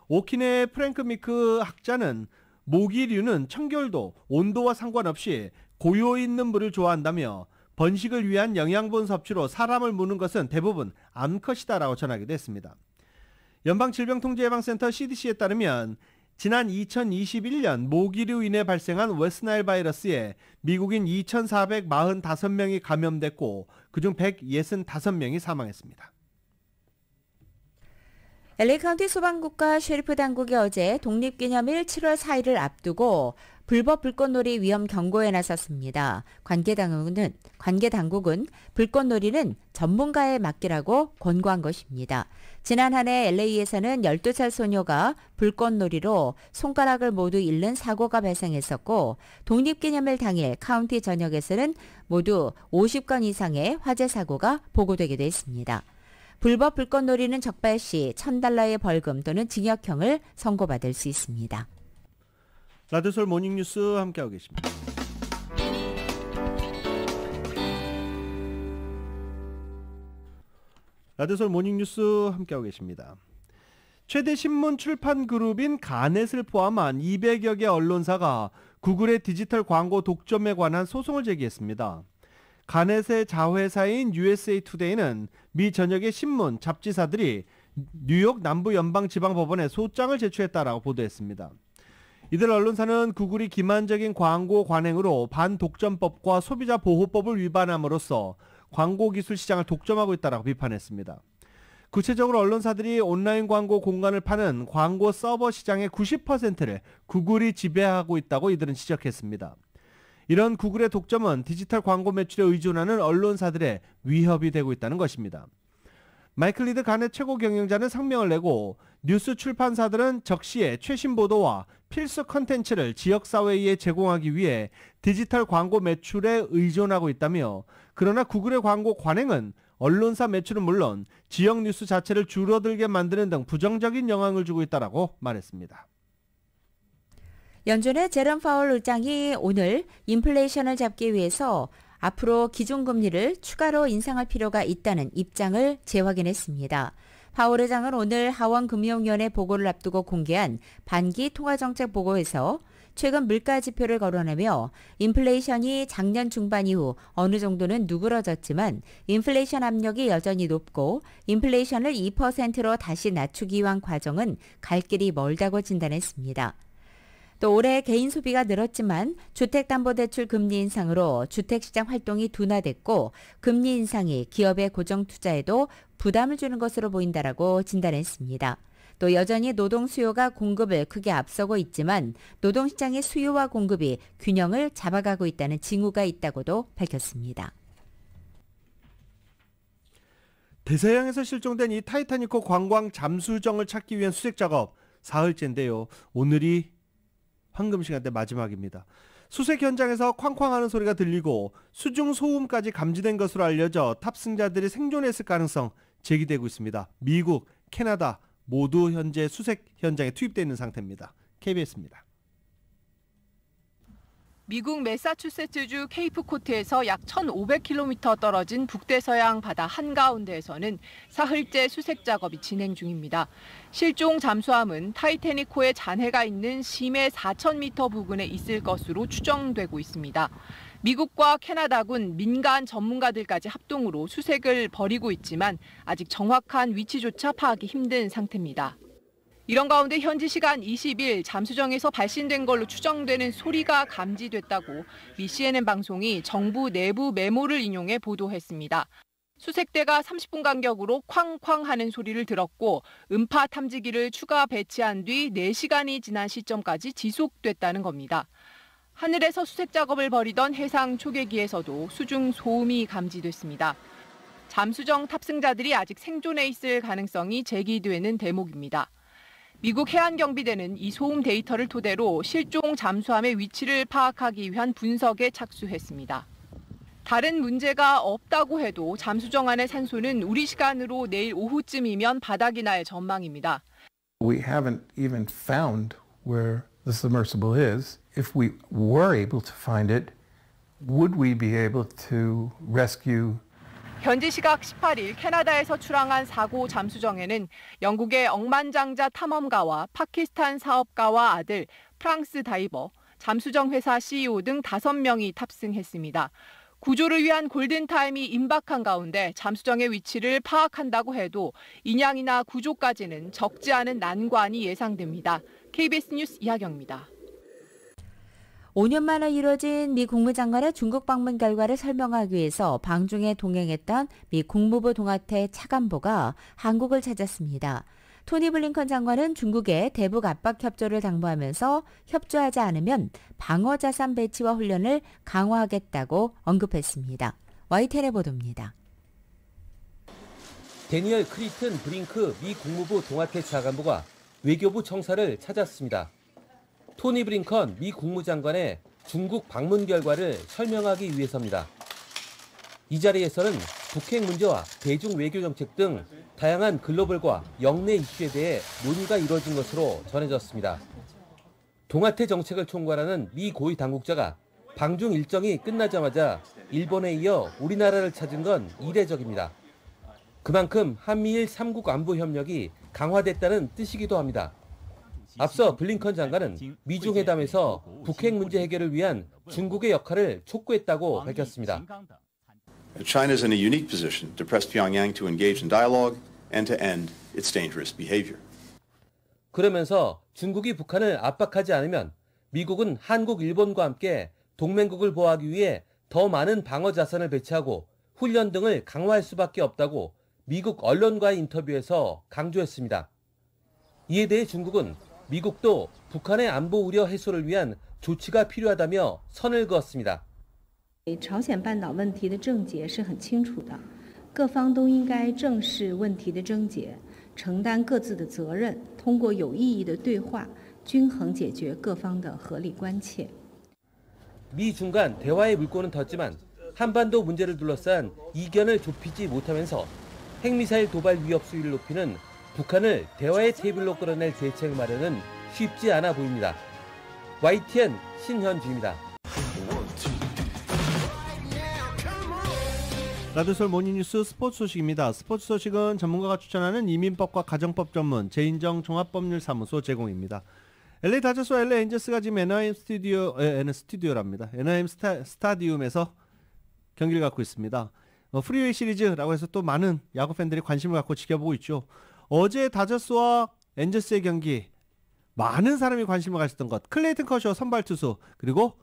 B: 오킨의 프랭크 미크 학자는 모기류는 청결도, 온도와 상관없이 고요 있는 물을 좋아한다며 번식을 위한 영양분 섭취로 사람을 무는 것은 대부분 암컷이다라고 전하기도 했습니다. 연방질병통제예방센터 CDC에 따르면 지난 2021년 모기류 인해 발생한 웨스트나일 바이러스에 미국인 2,445명이 감염됐고 그중 165명이 사망했습니다.
C: LA 카운티 소방국과 셰리프 당국이 어제 독립기념일 7월 4일을 앞두고 불법 불꽃놀이 위험 경고에 나섰습니다. 관계 당국은 불꽃놀이는 전문가에 맡기라고 권고한 것입니다. 지난 한 해 LA에서는 12살 소녀가 불꽃놀이로 손가락을 모두 잃는 사고가 발생했었고 독립기념일 당일 카운티 전역에서는 모두 50건 이상의 화재 사고가 보고되기도 했습니다. 불법 불꽃놀이는 적발 시 $1,000의 벌금 또는 징역형을 선고받을 수 있습니다.
B: 라디오서울 모닝뉴스 함께하고 계십니다. 라디오서울 모닝뉴스 함께하고 계십니다. 최대 신문 출판 그룹인 가넷을 포함한 200여 개 언론사가 구글의 디지털 광고 독점에 관한 소송을 제기했습니다. 가넷의 자회사인 USA 투데이는 미 전역의 신문, 잡지사들이 뉴욕 남부연방지방법원에 소장을 제출했다라고 보도했습니다. 이들 언론사는 구글이 기만적인 광고 관행으로 반독점법과 소비자보호법을 위반함으로써 광고기술 시장을 독점하고 있다라고 비판했습니다. 구체적으로 언론사들이 온라인 광고 공간을 파는 광고 서버 시장의 90%를 구글이 지배하고 있다고 이들은 지적했습니다. 이런 구글의 독점은 디지털 광고 매출에 의존하는 언론사들의 위협이 되고 있다는 것입니다. 마이클 리드 가넷 최고 경영자는 성명을 내고 뉴스 출판사들은 적시에 최신 보도와 필수 컨텐츠를 지역사회에 제공하기 위해 디지털 광고 매출에 의존하고 있다며 그러나 구글의 광고 관행은 언론사 매출은 물론 지역 뉴스 자체를 줄어들게 만드는 등 부정적인 영향을 주고 있다고 말했습니다.
C: 연준의 제롬 파월 의장이 오늘 인플레이션을 잡기 위해서 앞으로 기준금리를 추가로 인상할 필요가 있다는 입장을 재확인했습니다. 파월 의장은 오늘 하원금융위원회 보고를 앞두고 공개한 반기 통화정책 보고에서 최근 물가 지표를 거론하며 인플레이션이 작년 중반 이후 어느 정도는 누그러졌지만 인플레이션 압력이 여전히 높고 인플레이션을 2%로 다시 낮추기 위한 과정은 갈 길이 멀다고 진단했습니다. 또 올해 개인 소비가 늘었지만 주택담보대출 금리 인상으로 주택시장 활동이 둔화됐고 금리 인상이 기업의 고정투자에도 부담을 주는 것으로 보인다라고 진단했습니다. 또 여전히 노동 수요가 공급을 크게 앞서고 있지만 노동시장의 수요와 공급이 균형을 잡아가고 있다는 징후가 있다고도 밝혔습니다.
B: 대서양에서 실종된 이 타이타닉호 관광 잠수정을 찾기 위한 수색 작업 사흘째인데요. 오늘이 황금 시간대 마지막입니다. 수색 현장에서 쾅쾅하는 소리가 들리고 수중 소음까지 감지된 것으로 알려져 탑승자들이 생존했을 가능성 제기되고 있습니다. 미국, 캐나다 모두 현재 수색 현장에 투입되어 있는 상태입니다. KBS입니다.
Q: 미국 매사추세츠주 케이프코트에서 약 1,500km 떨어진 북대서양 바다 한가운데에서는 사흘째 수색 작업이 진행 중입니다. 실종 잠수함은 타이타닉호의 잔해가 있는 심해 4,000m 부근에 있을 것으로 추정되고 있습니다. 미국과 캐나다군 민간 전문가들까지 합동으로 수색을 벌이고 있지만 아직 정확한 위치조차 파악이 힘든 상태입니다. 이런 가운데 현지 시간 20일 잠수정에서 발신된 걸로 추정되는 소리가 감지됐다고 미 CNN 방송이 정부 내부 메모를 인용해 보도했습니다. 수색대가 30분 간격으로 쾅쾅 하는 소리를 들었고 음파 탐지기를 추가 배치한 뒤 4시간이 지난 시점까지 지속됐다는 겁니다. 하늘에서 수색 작업을 벌이던 해상 초계기에서도 수중 소음이 감지됐습니다. 잠수정 탑승자들이 아직 생존해 있을 가능성이 제기되는 대목입니다. 미국 해안경비대는 이 소음 데이터를 토대로 실종 잠수함의 위치를 파악하기 위한 분석에 착수했습니다. 다른 문제가 없다고 해도 잠수정 안의 산소는 우리 시간으로 내일 오후쯤이면 바닥이 날 전망입니다.
R: We haven't even found where the submersible is. If we were able to find it, would we be able to rescue?
Q: 현지 시각 18일 캐나다에서 출항한 4고 잠수정에는 영국의 억만장자 탐험가와 파키스탄 사업가와 아들, 프랑스 다이버, 잠수정 회사 CEO 등 5명이 탑승했습니다. 구조를 위한 골든타임이 임박한 가운데 잠수정의 위치를 파악한다고 해도 인양이나 구조까지는 적지 않은 난관이 예상됩니다. KBS 뉴스 이하경입니다.
C: 5년 만에 이뤄진 미 국무장관의 중국 방문 결과를 설명하기 위해서 방중에 동행했던 미 국무부 동아태 차관보가 한국을 찾았습니다. 토니 블링컨 장관은 중국에 대북 압박 협조를 당부하면서 협조하지 않으면 방어 자산 배치와 훈련을 강화하겠다고 언급했습니다. YTN의 보도입니다.
S: 데니얼 크리튼 브링크 미 국무부 동아태 차관보가 외교부 청사를 찾았습니다. 토니 블링컨 미 국무장관의 중국 방문 결과를 설명하기 위해서입니다. 이 자리에서는 북핵 문제와 대중 외교 정책 등 다양한 글로벌과 영내 이슈에 대해 논의가 이뤄진 것으로 전해졌습니다. 동아태 정책을 총괄하는 미 고위 당국자가 방중 일정이 끝나자마자 일본에 이어 우리나라를 찾은 건 이례적입니다. 그만큼 한미일 3국 안보 협력이 강화됐다는 뜻이기도 합니다. 앞서 블링컨 장관은 미중 회담에서 북핵 문제 해결을 위한 중국의 역할을 촉구했다고 밝혔습니다.
E: China is in a unique position to press Pyongyang to engage in dialogue and to end its dangerous behavior.
S: 그러면서 중국이 북한을 압박하지 않으면 미국은 한국, 일본과 함께 동맹국을 보호하기 위해 더 많은 방어 자산을 배치하고 훈련 등을 강화할 수밖에 없다고 미국 언론과의 인터뷰에서 강조했습니다. 이에 대해 중국은 미국도 북한의 안보 우려 해소를 위한 조치가 필요하다며 선을 그었습니다.
T: 朝鲜半岛问题的症结是很清楚的，各方都应该正视问题的症结，承担各自的责任，通过有意义的对话，均衡解决各方的合理关切。
S: 미 중 간 대화의 물꼬는 텄지만 한반도 문제를 둘러싼 이견을 좁히지 못하면서 핵미사일 도발 위협 수위를 높이는 북한을 대화의 테이블로 끌어낼 대책 마련은 쉽지 않아 보입니다. YTN 신현주입니다.
B: 라디오서울 모닝뉴스 스포츠 소식입니다. 스포츠 소식은 전문가가 추천하는 이민법과 가정법 전문 제인정 종합법률사무소 제공입니다. LA 다저스와 LA 엔젤스가 지금 NIM 스튜디오랍니다. NIM 스타디움에서 경기를 갖고 있습니다. 프리웨이 시리즈라고 해서 또 많은 야구 팬들이 관심을 갖고 지켜보고 있죠. 어제 다저스와 엔젤스의 경기 많은 사람이 관심을 가졌던 것. 클레이튼 커쇼 선발 투수 그리고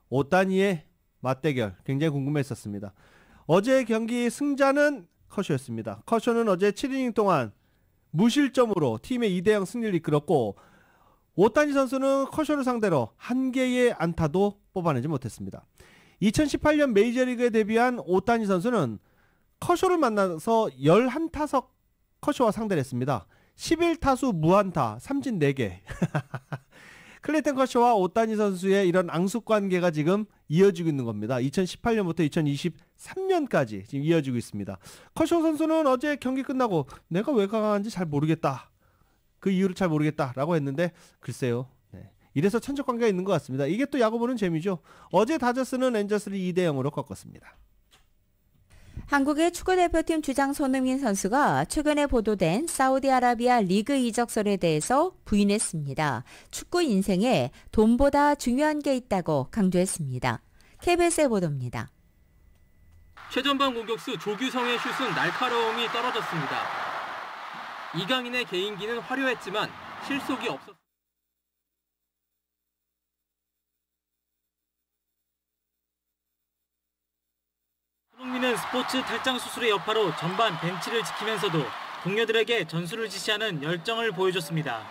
B: 오타니의 맞대결 굉장히 궁금했었습니다. 어제 경기 승자는 커쇼였습니다. 커쇼는 어제 7이닝 동안 무실점으로 팀의 2대0 승리를 이끌었고 오타니 선수는 커쇼를 상대로 한 개의 안타도 뽑아내지 못했습니다. 2018년 메이저리그에 데뷔한 오타니 선수는 커쇼를 만나서 11타석 커쇼와 상대를 했습니다. 11타수 무안타, 삼진 4개. 클레이턴 커쇼와 오타니 선수의 이런 앙숙 관계가 지금 이어지고 있는 겁니다. 2018년부터 2023년까지 지금 이어지고 있습니다. 커쇼 선수는 어제 경기 끝나고 내가 왜 강한지 잘 모르겠다. 그 이유를 잘 모르겠다라고 했는데 글쎄요. 네. 이래서 천적 관계가 있는 것 같습니다. 이게 또 야구 보는 재미죠. 어제 다저스는 엔저스를 2대0으로 꺾었습니다.
C: 한국의 축구대표팀 주장 손흥민 선수가 최근에 보도된 사우디아라비아 리그 이적설에 대해서 부인했습니다. 축구 인생에 돈보다 중요한 게 있다고 강조했습니다. KBS의 보도입니다.
U: 최전방 공격수 조규성의 슛은 날카로움이 떨어졌습니다. 이강인의 개인기는 화려했지만 실속이 없었습니다. 손흥민은 스포츠 탈장 수술의 여파로 전반 벤치를 지키면서도 동료들에게 전술을 지시하는 열정을 보여줬습니다.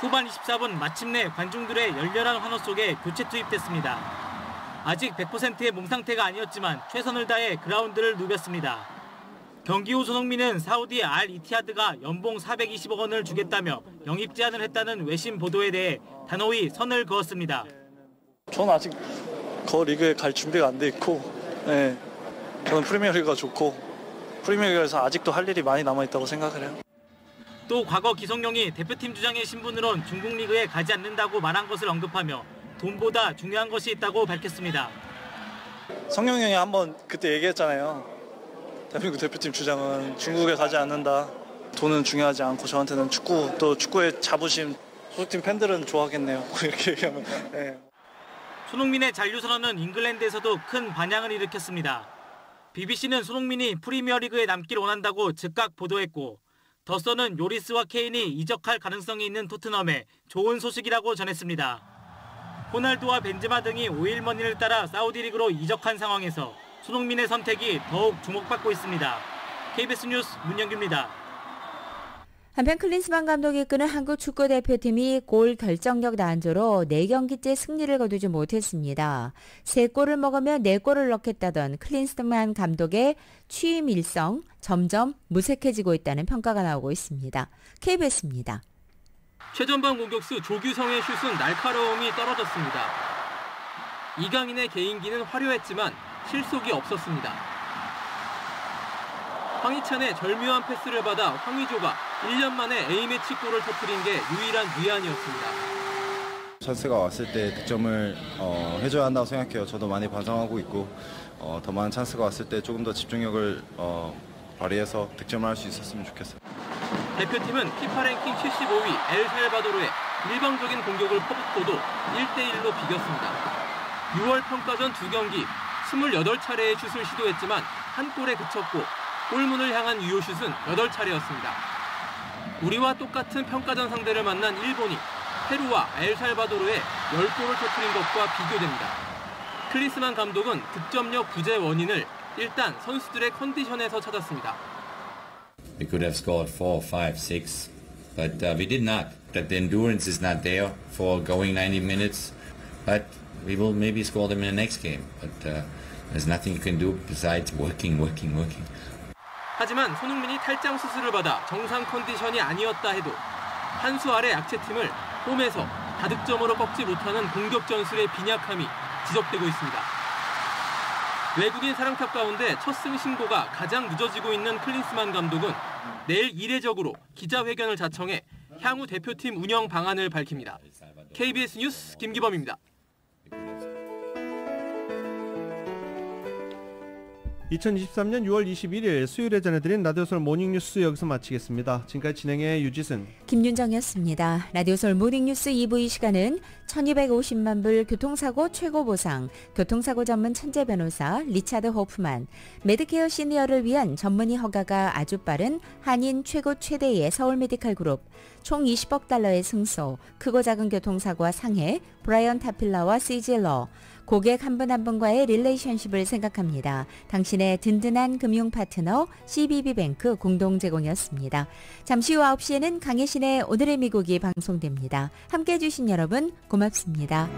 U: 후반 24분 마침내 관중들의 열렬한 환호 속에 교체 투입됐습니다. 아직 100%의 몸 상태가 아니었지만 최선을 다해 그라운드를 누볐습니다. 경기 후 손흥민은 사우디 알 이티하드가 연봉 420억 원을 주겠다며 영입 제안을 했다는 외신 보도에 대해 단호히 선을 그었습니다.
V: 저는 아직 그 리그에 갈 준비가 안 돼 있고 저는 프리미어리그가 좋고 프리미어리그에서 아직도 할 일이 많이 남아있다고 생각을 해요.
U: 또 과거 기성용이 대표팀 주장의 신분으론 중국 리그에 가지 않는다고 말한 것을 언급하며 돈보다 중요한 것이 있다고 밝혔습니다.
V: 성룡이 형이 한번 그때 얘기했잖아요. 대한민국 대표팀 주장은 중국에 가지 않는다. 돈은 중요하지 않고 저한테는 축구, 또 축구의 자부심, 소속팀 팬들은 좋아하겠네요. 이렇게 얘기하면. 네.
U: 손흥민의 잔류 선언은 잉글랜드에서도 큰 반향을 일으켰습니다. BBC는 손흥민이 프리미어리그에 남길 원한다고 즉각 보도했고 더선은 요리스와 케인이 이적할 가능성이 있는 토트넘에 좋은 소식이라고 전했습니다. 호날두와 벤제마 등이 오일머니를 따라 사우디리그로 이적한 상황에서 손흥민의 선택이 더욱 주목받고 있습니다. KBS 뉴스 문영규입니다.
C: 한편 클린스만 감독이 이끄는 한국 축구대표팀이 골 결정력 난조로 4경기째 승리를 거두지 못했습니다. 3골을 먹으면 4골을 넣겠다던 클린스만 감독의 취임 일성 점점 무색해지고 있다는 평가가 나오고 있습니다. KBS입니다.
U: 최전방 공격수 조규성의 슛은 날카로움이 떨어졌습니다. 이강인의 개인기는 화려했지만 실속이 없었습니다. 황희찬의 절묘한 패스를 받아 황의조가 1년 만에 A매치 골을 터뜨린 게 유일한 위안이었습니다.
W: 찬스가 왔을 때 득점을 해줘야 한다고 생각해요. 저도 많이 반성하고 있고 더 많은 찬스가 왔을 때 조금 더 집중력을 발휘해서 득점을 할 수 있었으면 좋겠어요.
U: 대표팀은 피파 랭킹 75위 엘살바도르의 일방적인 공격을 퍼붓고도 1대1로 비겼습니다. 6월 평가전 2경기 28차례의 슛을 시도했지만 한 골에 그쳤고 골문을 향한 유효슛은 8차례였습니다. 우리와 똑같은 평가전 상대를 만난 일본이 페루와 엘살바도르에 10골을 터뜨린 것과 비교됩니다. 클린스만 감독은 득점력 부재 원인을 일단 선수들의 컨디션에서 찾았습니다.
X: We could have scored 4, 5, 6, but we did not. That the endurance is not there for going 90 minutes, but we will maybe score them in the next game. But there's nothing you can do besides working.
U: 하지만 손흥민이 탈장 수술을 받아 정상 컨디션이 아니었다 해도 한 수 아래 약체팀을 홈에서 다득점으로 꺾지 못하는 공격 전술의 빈약함이 지적되고 있습니다. 외국인 사령탑 가운데 첫 승 신고가 가장 늦어지고 있는 클린스만 감독은 내일 이례적으로 기자회견을 자청해 향후 대표팀 운영 방안을 밝힙니다. KBS 뉴스 김기범입니다.
B: 2023년 6월 21일 수요일에 전해드린 라디오솔 모닝뉴스 여기서 마치겠습니다. 지금까지 진행의 유지승,
C: 김윤정이었습니다. 라디오솔 모닝뉴스 2부 이 시간은 1250만 불 교통사고 최고 보상, 교통사고 전문 천재 변호사 리차드 호프만, 메드케어 시니어를 위한 전문의 허가가 아주 빠른 한인 최고 최대의 서울 메디칼 그룹, 총 20억 달러의 승소, 크고 작은 교통사고와 상해, 브라이언 타필라와 CG러, 고객 한 분 한 분과의 릴레이션십을 생각합니다. 당신의 든든한 금융 파트너 CBB뱅크 공동 제공이었습니다. 잠시 후 9시에는 강혜신의 오늘의 미국이 방송됩니다. 함께해 주신 여러분 고맙습니다.